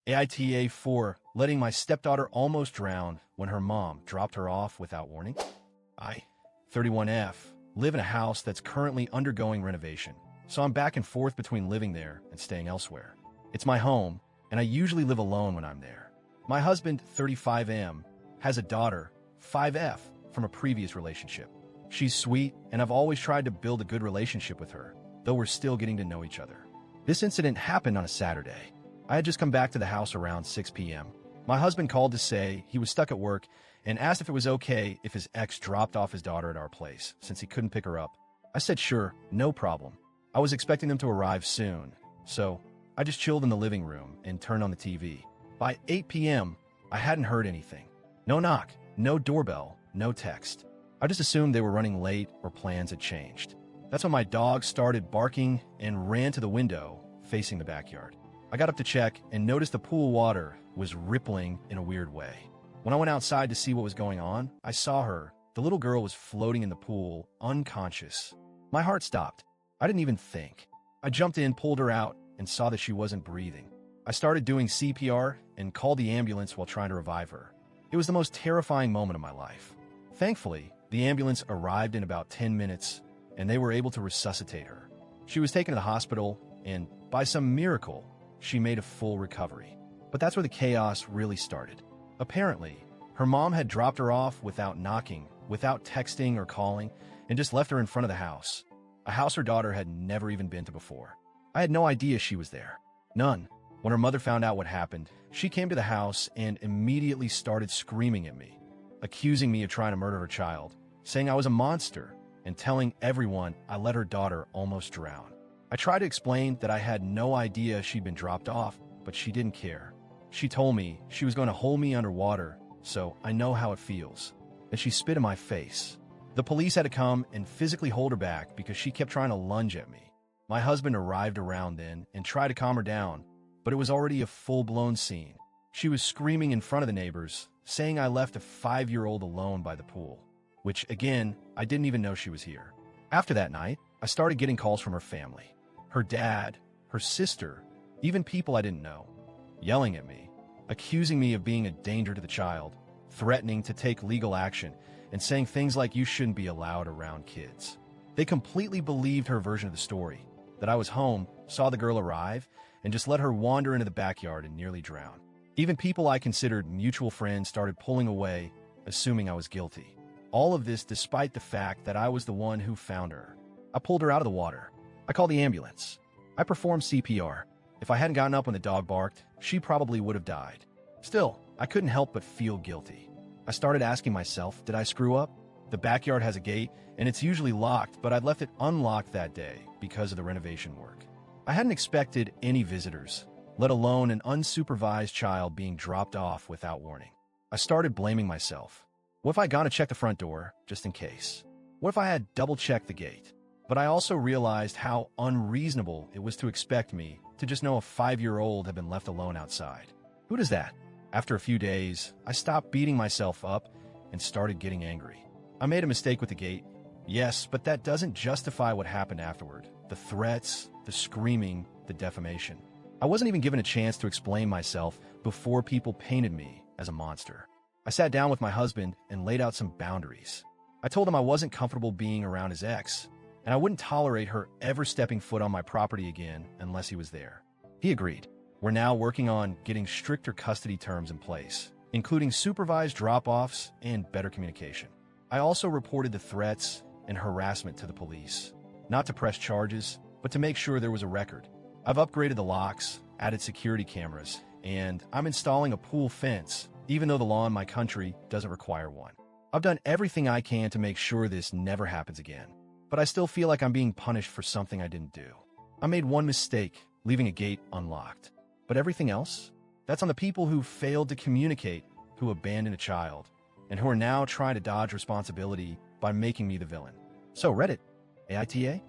AITA 4, letting my stepdaughter almost drown when her mom dropped her off without warning. I, 31F, live in a house that's currently undergoing renovation, so I'm back and forth between living there and staying elsewhere. It's my home, and I usually live alone when I'm there. My husband, 35M, has a daughter, 5F, from a previous relationship. She's sweet, and I've always tried to build a good relationship with her, though we're still getting to know each other. This incident happened on a Saturday. I had just come back to the house around 6 p.m. My husband called to say he was stuck at work and asked if it was okay if his ex dropped off his daughter at our place, since he couldn't pick her up. I said sure, no problem. I was expecting them to arrive soon, so I just chilled in the living room and turned on the TV. By 8 p.m., I hadn't heard anything. No knock, no doorbell, no text. I just assumed they were running late or plans had changed. That's when my dog started barking and ran to the window facing the backyard. I got up to check and noticed the pool water was rippling in a weird way. When I went outside to see what was going on, I saw her. The little girl was floating in the pool, unconscious. My heart stopped. I didn't even think. I jumped in, pulled her out, and saw that she wasn't breathing. I started doing CPR and called the ambulance while trying to revive her. It was the most terrifying moment of my life. Thankfully, the ambulance arrived in about 10 minutes, and they were able to resuscitate her. She was taken to the hospital, and by some miracle, she made a full recovery. But that's where the chaos really started. Apparently, her mom had dropped her off without knocking, without texting or calling, and just left her in front of the house. A house her daughter had never even been to before. I had no idea she was there. None. When her mother found out what happened, she came to the house and immediately started screaming at me, accusing me of trying to murder her child, saying I was a monster, and telling everyone I let her daughter almost drown. I tried to explain that I had no idea she'd been dropped off, but she didn't care. She told me she was going to hold me underwater, so I know how it feels. And she spit in my face. The police had to come and physically hold her back because she kept trying to lunge at me. My husband arrived around then and tried to calm her down, but it was already a full-blown scene. She was screaming in front of the neighbors, saying I left a 5-year-old alone by the pool, which, again, I didn't even know she was here. After that night, I started getting calls from her family. Her dad, her sister, even people I didn't know, yelling at me, accusing me of being a danger to the child, threatening to take legal action, and saying things like you shouldn't be allowed around kids. They completely believed her version of the story, that I was home, saw the girl arrive, and just let her wander into the backyard and nearly drown. Even people I considered mutual friends started pulling away, assuming I was guilty. All of this despite the fact that I was the one who found her. I pulled her out of the water. I called the ambulance. I performed CPR. If I hadn't gotten up when the dog barked, she probably would have died. Still, I couldn't help but feel guilty. I started asking myself, did I screw up? The backyard has a gate, and it's usually locked, but I'd left it unlocked that day because of the renovation work. I hadn't expected any visitors, let alone an unsupervised child being dropped off without warning. I started blaming myself. What if I gone to check the front door, just in case? What if I had double-checked the gate? But I also realized how unreasonable it was to expect me to just know a 5-year-old had been left alone outside. Who does that? After a few days, I stopped beating myself up and started getting angry. I made a mistake with the gate. Yes, but that doesn't justify what happened afterward. The threats, the screaming, the defamation. I wasn't even given a chance to explain myself before people painted me as a monster. I sat down with my husband and laid out some boundaries. I told him I wasn't comfortable being around his ex, and I wouldn't tolerate her ever stepping foot on my property again unless he was there. He agreed. We're now working on getting stricter custody terms in place, including supervised drop-offs and better communication. I also reported the threats and harassment to the police, not to press charges, but to make sure there was a record. I've upgraded the locks, added security cameras, and I'm installing a pool fence, even though the law in my country doesn't require one. I've done everything I can to make sure this never happens again, but I still feel like I'm being punished for something I didn't do. I made one mistake, leaving a gate unlocked. But everything else? That's on the people who failed to communicate, who abandoned a child, and who are now trying to dodge responsibility by making me the villain. So Reddit, AITA?